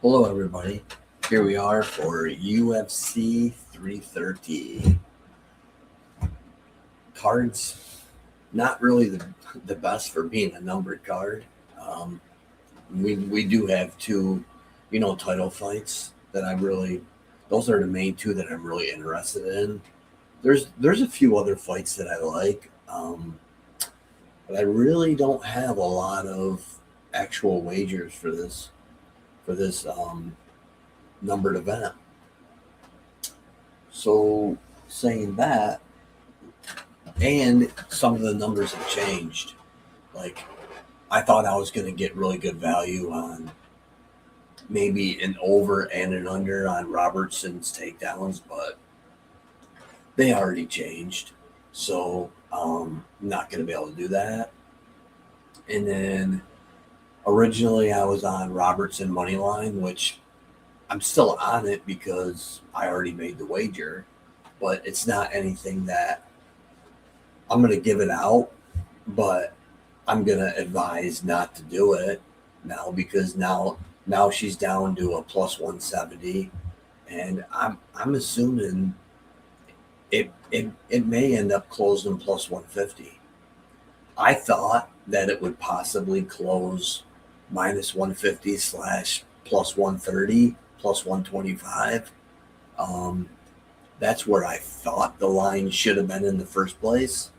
Hello, everybody. Here we are for UFC 330. Cards, not really the best for being a numbered card. Um, we do have two, title fights that those are the main two that I'm really interested in. There's a few other fights that I like, but I really don't have a lot of actual wagers for this numbered event. So saying that, and some of the numbers have changed. Like I thought I was going to get really good value on maybe an over and an under on Robertson's takedowns, but they already changed. So I'm not going to be able to do that. And then originally I was on Robertson money line, which I'm still on it because I already made the wager, but it's not anything that I'm going to give it out, but I'm going to advise not to do it now because now she's down to a plus 170, and I'm assuming it may end up closing plus 150. I thought that it would possibly close minus 150 slash plus 130 plus 125. That's where I thought the line should have been in the first place.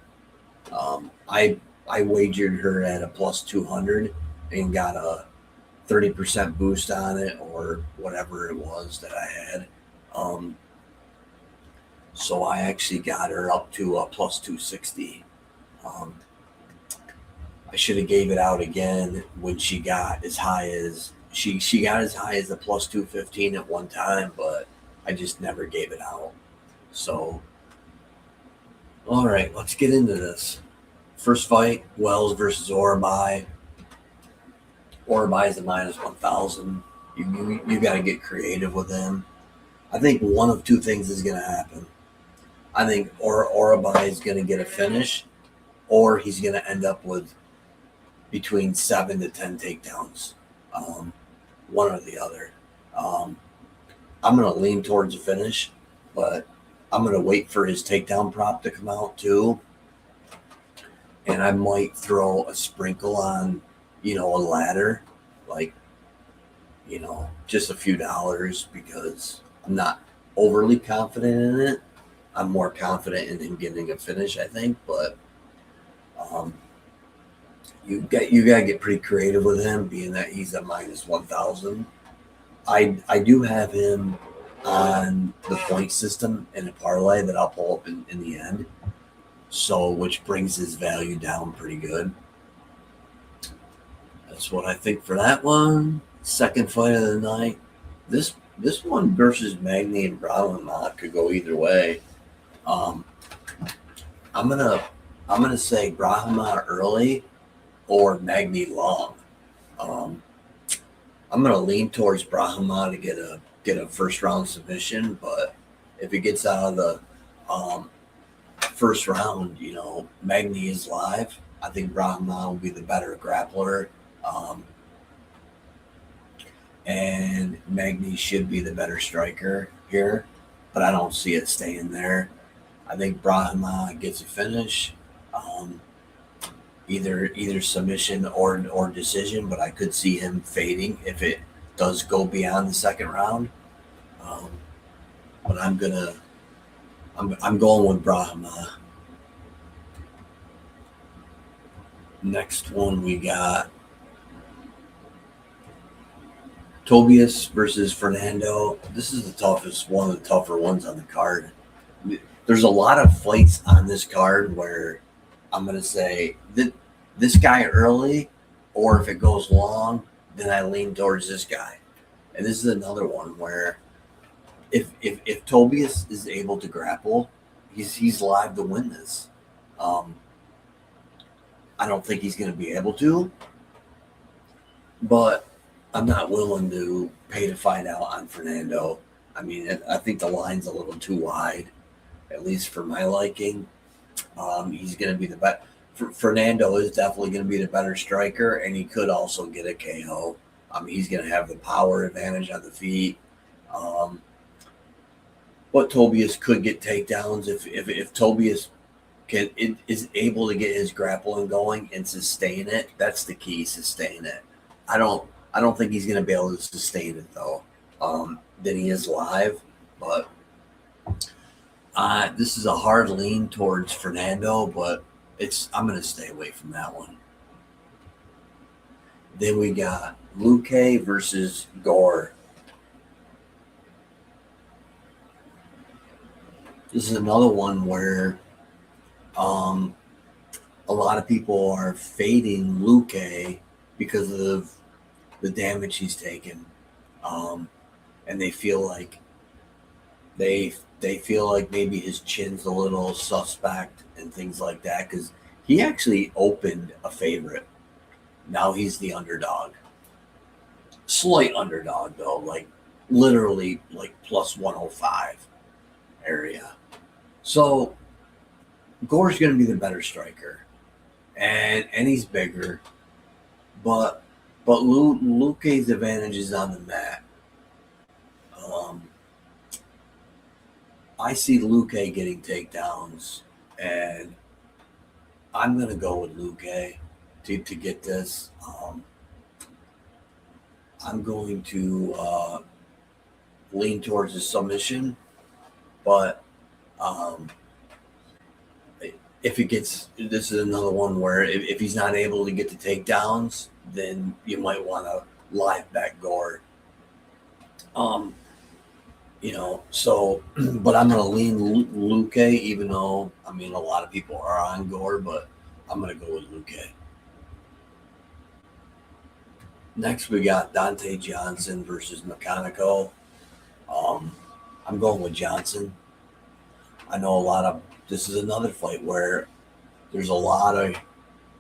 I wagered her at a plus 200 and got a 30% boost on it or whatever it was that I had. So I actually got her up to a plus 260. Um, I should have gave it out again when she got as high as she got as high as a plus 215 at one time, but I just never gave it out. So all right, let's get into this. First fight, Wells versus Orabai. Orabai is a minus 1,000. You got to get creative with him. I think one of two things is going to happen. I think Orabai is going to get a finish, or he's going to end up with between 7 to 10 takedowns. One or the other. I'm going to lean towards a finish, but I'm going to wait for his takedown prop to come out too. And I might throw a sprinkle on, a ladder, like, just a few dollars because I'm not overly confident in it. I'm more confident in him getting a finish, I think, but um, you got to get pretty creative with him, being that he's a minus 1,000. I do have him on the point system in a parlay that I'll pull up in the end. So, which brings his value down pretty good. That's what I think for that one. Second fight of the night. This one versus Magny and Brahma could go either way. Um, I'm gonna say Brahma early or Magny long. Um, I'm gonna lean towards Brahma to get a first round submission, but if it gets out of the first round, Magny is live. I think Brahma will be the better grappler. Um, and Magny should be the better striker here, but I don't see it staying there. I think Brahma gets a finish, um, either submission or decision, but I could see him fading if it does go beyond the second round. Um, but I'm going with Brahma. Next one we got Tobias versus Fernando. This is one of the tougher ones on the card. There's a lot of fights on this card where I'm going to say that this guy early, or if it goes long, then I lean towards this guy. And this is another one where if Tobias is able to grapple, he's live to win this. I don't think he's going to be able to, but I'm not willing to pay to find out on Fernando. I mean, I think the line's a little too wide, at least for my liking. He's going to be the best. Fernando is definitely going to be the better striker, and he could also get a KO. He's going to have the power advantage on the feet. But Tobias could get takedowns if Tobias is able to get his grappling going and sustain it. That's the key, sustain it. I don't think he's going to be able to sustain it though. Then he is live, but this is a hard lean towards Fernando, but I'm going to stay away from that one. Then we got Luque versus Gore. This is another one where a lot of people are fading Luque because of the damage he's taken, and they feel like maybe his chin's a little suspect and things like that because he actually opened a favorite. Now he's the underdog, slight underdog though, like literally like plus 105 area. So Gore's going to be the better striker, and he's bigger, but Luque's advantage is on the mat. I see Luque getting takedowns, and I'm going to go with Luque to get this. I'm going to lean towards a submission, but if it gets, this is another one where if he's not able to get the takedowns, then you might want to live back Gore. So, but I'm going to lean Luque, even though, a lot of people are on Gore, but I'm going to go with Luque. Next, we got Dante Johnson versus Makhachev. I'm going with Johnson. I know this is another fight where there's a lot of,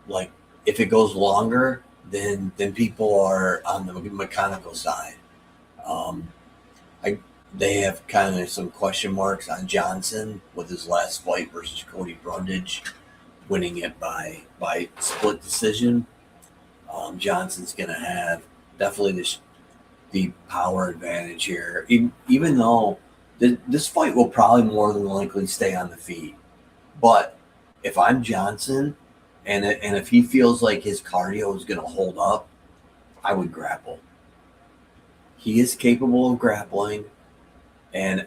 like, if it goes longer, then people are on the Makhachev side. They have kind of some question marks on Johnson with his last fight versus Cody Brundage, winning it by split decision. Johnson's going to have definitely the power advantage here, even though this fight will probably more than likely stay on the feet. But if I'm Johnson, and if he feels like his cardio is going to hold up, I would grapple. He is capable of grappling, and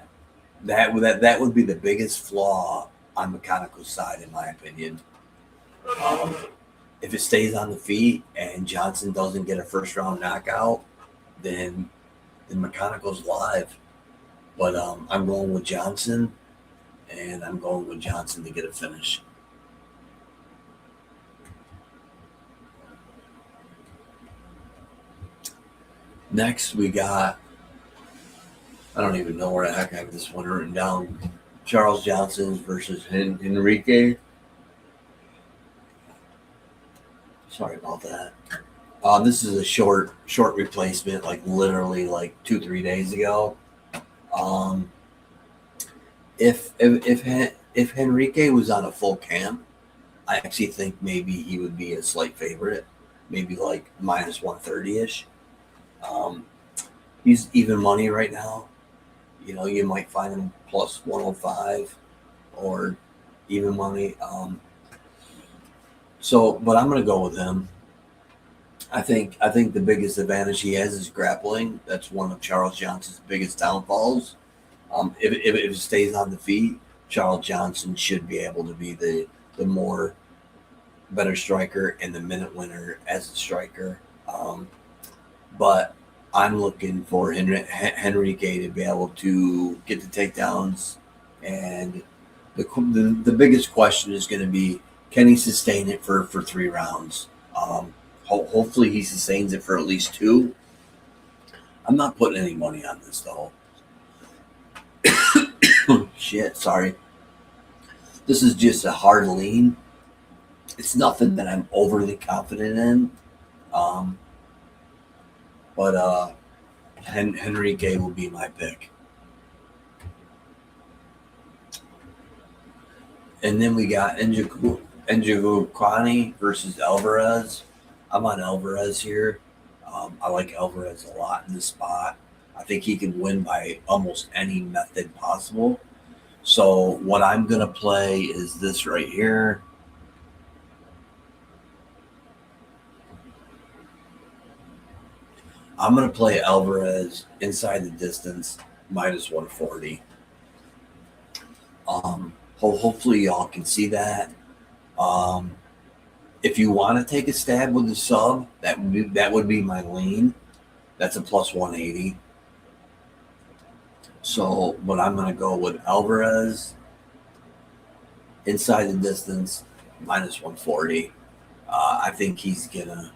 that would be the biggest flaw on Makhachev's side, in my opinion. If it stays on the feet and Johnson doesn't get a first round knockout, then Makhachev's live. But I'm going with Johnson, and I'm going with Johnson to get a finish. Next, we got, I don't even know where the heck I have this one written down. Charles Johnson versus Enrique. Sorry about that. This is a short replacement, like literally like 2-3 days ago. If Enrique was on a full camp, I actually think maybe he would be a slight favorite, maybe like minus 130-ish. He's even money right now. You might find him plus 105 or even money. But I'm going to go with him. I think the biggest advantage he has is grappling. That's one of Charles Johnson's biggest downfalls. If it stays on the feet, Charles Johnson should be able to be the more better striker and the minute winner as a striker. But I'm looking for Enrique to be able to get the takedowns, and the biggest question is going to be, can he sustain it for 3 rounds? Hopefully he sustains it for at least 2. I'm not putting any money on this though. Shit, sorry. This is just a hard lean. It's nothing that I'm overly confident in. But Enrique will be my pick. And then we got Njoku Kwani versus Alvarez. I'm on Alvarez here. I like Alvarez a lot in this spot. I think he can win by almost any method possible. So what I'm going to play is this right here. I'm going to play Alvarez inside the distance minus 140. Hopefully y'all can see that. If you want to take a stab with the sub, that would be my lean. That's a plus 180. So, but I'm going to go with Alvarez inside the distance minus 140. I think he's gonna,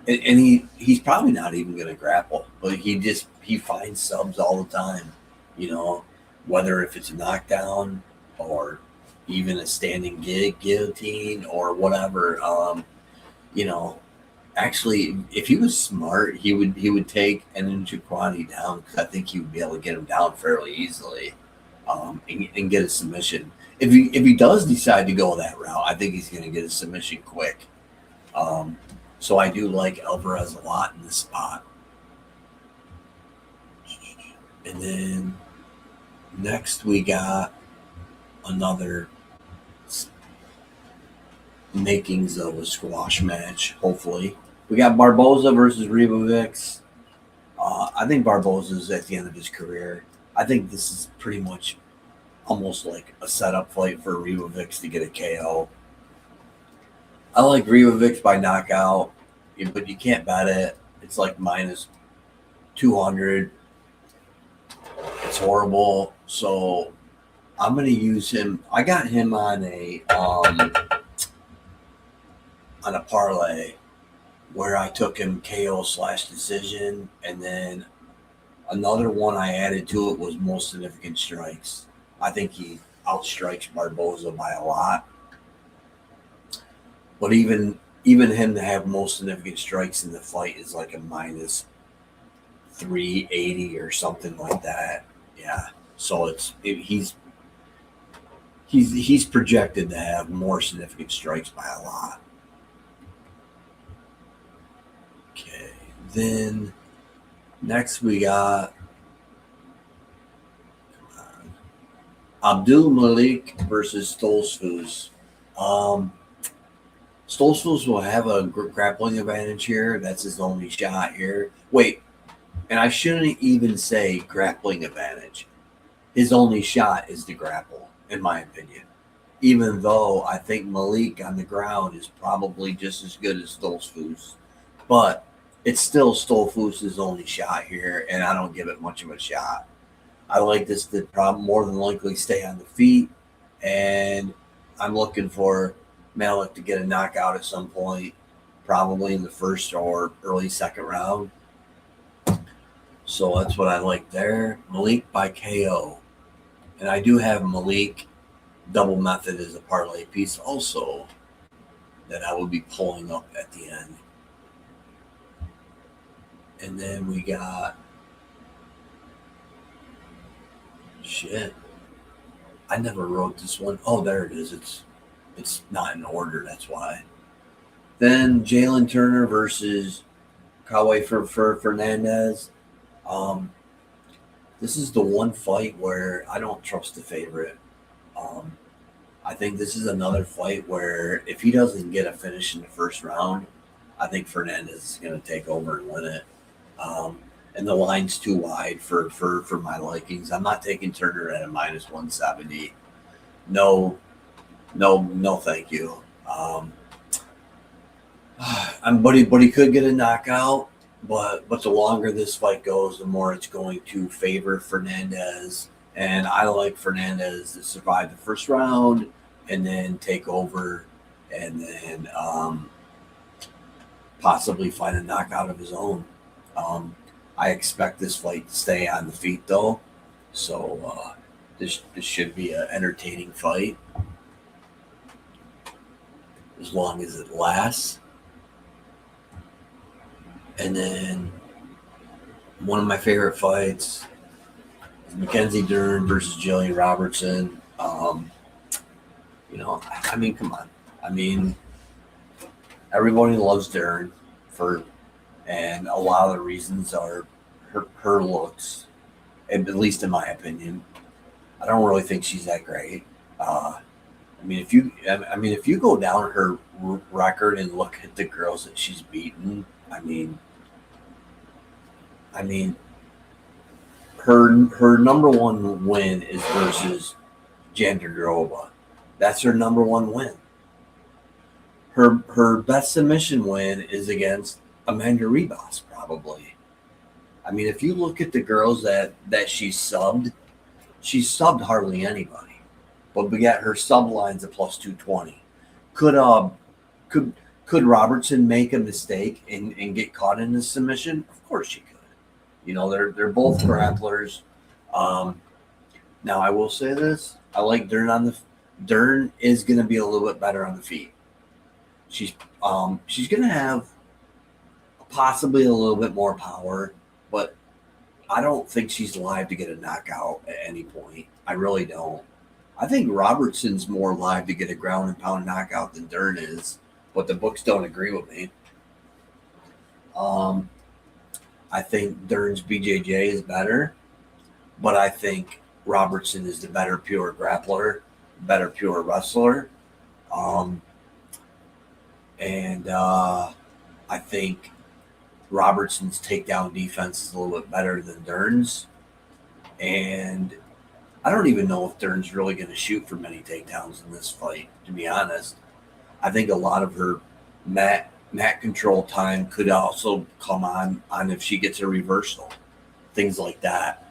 and he's probably not even gonna grapple, but he finds subs all the time. You know, whether if it's a knockdown or even a standing guillotine or whatever. You know, actually, if he was smart, he would take Njokuani down because I think he would be able to get him down fairly easily, and get a submission. If he does decide to go that route, I think he's going to get a submission quick. So I do like Alvarez a lot in this spot. And then next we got another makings of a squash match, hopefully. We got Barboza versus Ribovics. I think Barboza's at the end of his career. I think this is pretty much almost like a setup fight for Ribovics to get a KO. I like Ribovics by knockout, but you can't bet it. It's like minus 200. It's horrible. So I'm going to use him. I got him on a parlay where I took him KO/decision, and then another one I added to it was most significant strikes. I think he outstrikes Barboza by a lot. But even him to have most significant strikes in the fight is like a minus 380 or something like that. Yeah. So he's projected to have more significant strikes by a lot. Okay. Then next we got Abdul Malik versus Stoltzfus. Stoltzfus will have a grappling advantage here. That's his only shot here. Wait, and I shouldn't even say grappling advantage. His only shot is to grapple, in my opinion. Even though I think Malik on the ground is probably just as good as Stoltzfus. But it's still Stoltzfus' only shot here, and I don't give it much of a shot. I like this to probably more than likely stay on the feet, and I'm looking for Malik to get a knockout at some point, probably in the first or early second round. So that's what I like there. Malik by KO. And I do have Malik double method as a parlay piece also that I will be pulling up at the end. And then we got I never wrote this one. Oh, there it is. It's not in order, that's why. Then Jalen Turner versus Kawhi Fernandez. This is the one fight where I don't trust the favorite. I think this is another fight where if he doesn't get a finish in the first round, I think Fernandez is going to take over and win it. And the line's too wide for my likings. I'm not taking Turner at a minus 170. No, thank you. But he could get a knockout. But the longer this fight goes, the more it's going to favor Fernandez. And I like Fernandez to survive the first round and then take over and then possibly find a knockout of his own. I expect this fight to stay on the feet, though. So this should be an entertaining fight as long as it lasts. And then one of my favorite fights is Mackenzie Dern versus Jillian Robertson. I mean, come on. I mean, everybody loves Dern and a lot of the reasons are her looks, at least in my opinion. I don't really think she's that great. If you go down her record and look at the girls that she's beaten, I mean, her number one win is versus Jandiroba. That's her number one win. Her best submission win is against Amanda Ribas, probably. I mean, if you look at the girls that she's subbed hardly anybody. But yet her sub line's a plus 220. Could Robertson make a mistake and get caught in a submission? Of course she could. You know, they're both grapplers. Now I will say this: I like Dern is going to be a little bit better on the feet. She's going to have possibly a little bit more power, but I don't think she's live to get a knockout at any point. I really don't. I think Robertson's more live to get a ground and pound knockout than Dern is, but the books don't agree with me. I think Dern's BJJ is better, but I think Robertson is the better pure grappler, better pure wrestler. I think Robertson's takedown defense is a little bit better than Dern's. And I don't even know if Dern's really going to shoot for many takedowns in this fight, to be honest. I think a lot of her mat control time could also come on if she gets a reversal, things like that.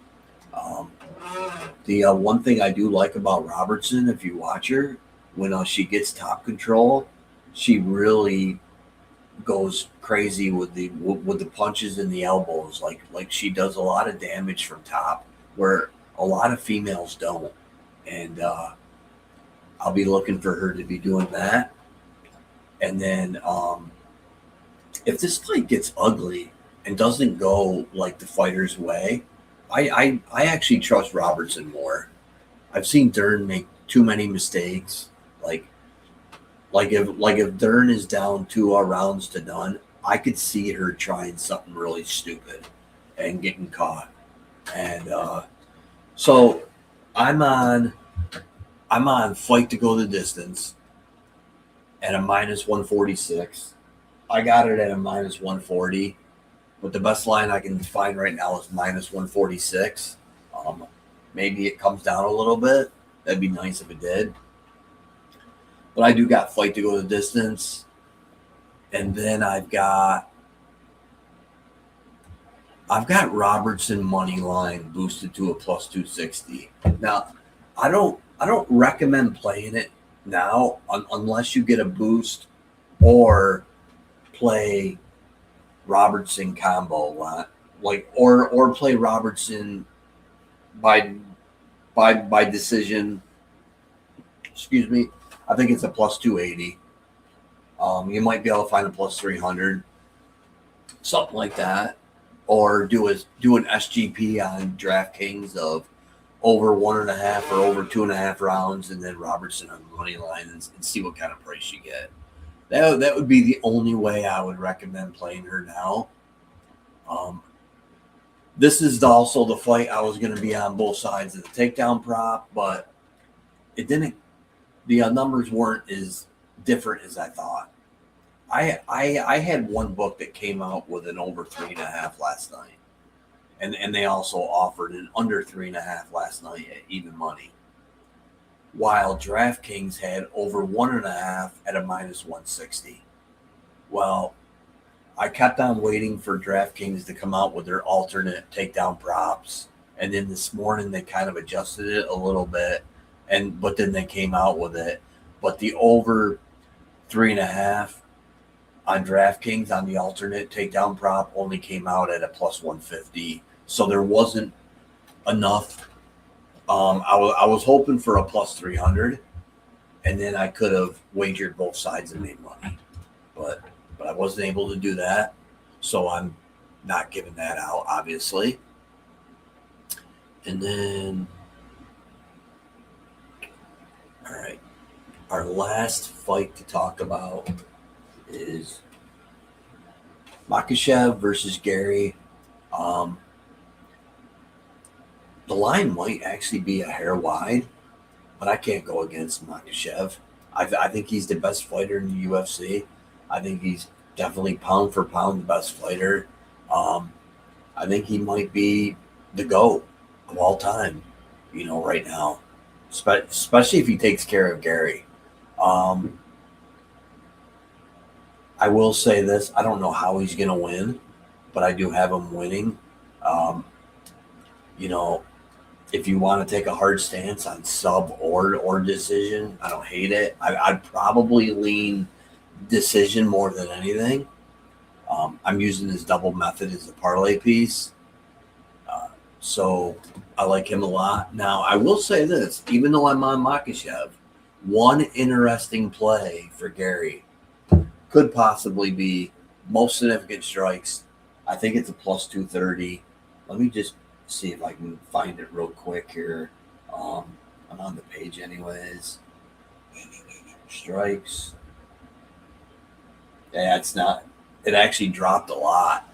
The one thing I do like about Robertson, if you watch her, when she gets top control, she really goes crazy with the punches and the elbows. Like she does a lot of damage from top, where a lot of females don't. And I'll be looking for her to be doing that. And then if this fight gets ugly and doesn't go like the fighter's way, I actually trust Robertson more. I've seen Dern make too many mistakes. Like if Dern is down 2 rounds to none, I could see her trying something really stupid and getting caught. And so I'm on fight to go the distance at a minus 146. I got it at a minus 140, but the best line I can find right now is minus 146. Maybe it comes down a little bit. That'd be nice if it did. But I do got fight to go the distance. And then I've got Robertson money line boosted to a plus 260. Now, I don't recommend playing it now unless you get a boost or play Robertson combo lot, or play Robertson by decision. Excuse me. I think it's a plus 280. You might be able to find a plus 300, something like that, or do an SGP on DraftKings of over 1.5 or over 2.5 rounds, and then Robertson on the money line and see what kind of price you get. That would be the only way I would recommend playing her now. This is also the fight I was going to be on both sides of the takedown prop, but it didn't. The numbers weren't as different as I thought. I had one book that came out with an over 3.5 last night, and they also offered an under 3.5 last night at even money, while DraftKings had over 1.5 at a minus 160. Well, I kept on waiting for DraftKings to come out with their alternate takedown props, and then this morning they kind of adjusted it a little bit, but then they came out with it. But the over 3.5 on DraftKings on the alternate takedown prop only came out at a plus 150, so there wasn't enough. I was hoping for a plus 300, and then I could have wagered both sides and made money, but I wasn't able to do that, so I'm not giving that out, obviously. And then, all right, our last fight to talk about is Makhachev versus Garry. Um, the line might actually be a hair wide, but I can't go against Makhachev. I think he's the best fighter in the UFC. I think he's definitely pound for pound the best fighter. Um, I think he might be the GOAT of all time, right now, especially if he takes care of Garry. Um, I will say this: I don't know how he's going to win, but I do have him winning. Um, you know, if you want to take a hard stance on sub or decision, I don't hate it. I'd probably lean decision more than anything. I'm using this double method as a parlay piece, so I like him a lot. Now, I will say this: even though I'm on Makhachev, one interesting play for Garry could possibly be most significant strikes. I think it's a plus 230. Let me just see if I can find it real quick here. I'm on the page anyways. Strikes. Yeah, it's not. It actually dropped a lot.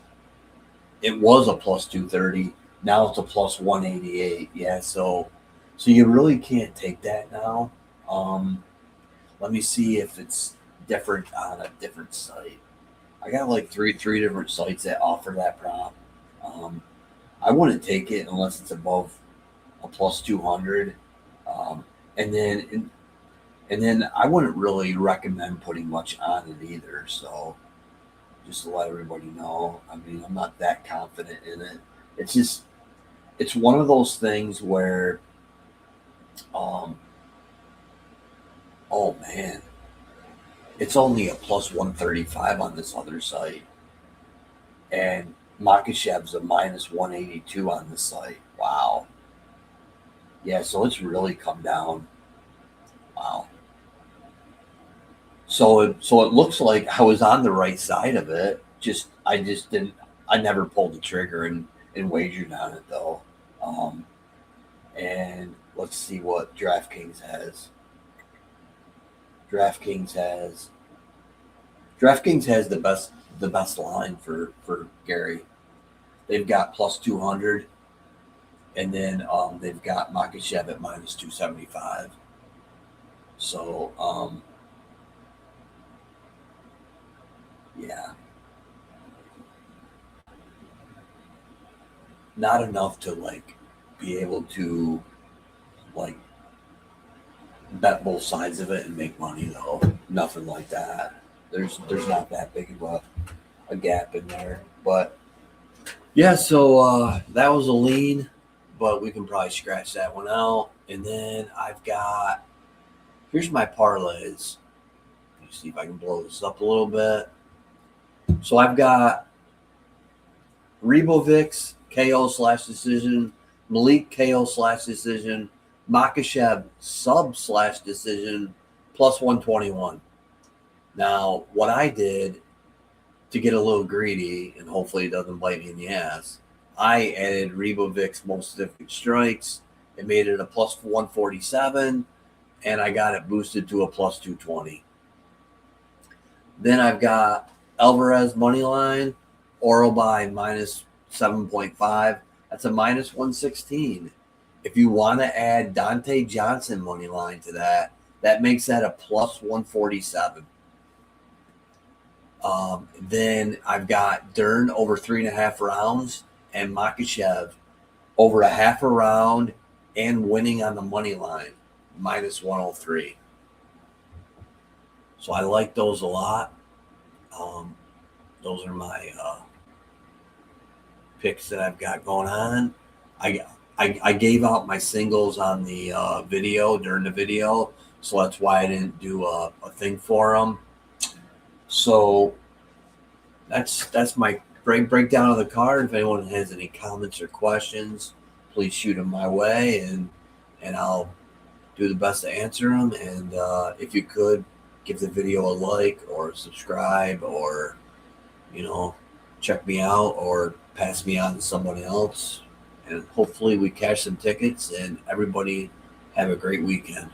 It was a plus 230. Now it's a plus 188. Yeah, so you really can't take that now. Let me see if it's different on a different site. I got like three different sites that offer that prop. Um, I wouldn't take it unless it's above a plus 200. Um, and then and then I wouldn't really recommend putting much on it either. So just to let everybody know, I mean, I'm not that confident in it. It's just it's one of those things where, um, oh man, it's only a plus 135 on this other site, and Makachev's a minus 182 on the site. Wow. Yeah, so it's really come down. Wow. So it looks like I was on the right side of it. I just didn't. I never pulled the trigger and wagered on it though. Um, and let's see what DraftKings has. DraftKings has DraftKings has the best line for Garry. They've got plus 200, and then they've got Makhachev at minus 275. So yeah, not enough to like be able to like bet both sides of it and make money though. Nothing like that. There's not that big of a gap in there. But yeah, so that was a lean, but we can probably scratch that one out. And then I've got here's my parlays. Let me see if I can blow this up a little bit. So I've got Rebovics KO/decision, Malik KO/decision, Makhachev sub/decision plus 121. Now, what I did to get a little greedy and hopefully it doesn't bite me in the ass, I added Rebovics most significant strikes. It made it a plus 147, and I got it boosted to a plus 220. Then I've got Alvarez money line, Oral by minus 7.5. That's a minus 116. If you want to add Dante Johnson money line to that, that makes that a plus 147. Then I've got Dern over 3.5 rounds and Makhachev over a half a round and winning on the money line, minus 103. So I like those a lot. Those are my picks that I've got going on. I gave out my singles on the video during the video, so that's why I didn't do a thing for them. So that's my breakdown of the card. If anyone has any comments or questions, please shoot them my way, and I'll do the best to answer them. And if you could, give the video a like or subscribe, or check me out or pass me on to someone else. And hopefully we cash some tickets, and everybody have a great weekend.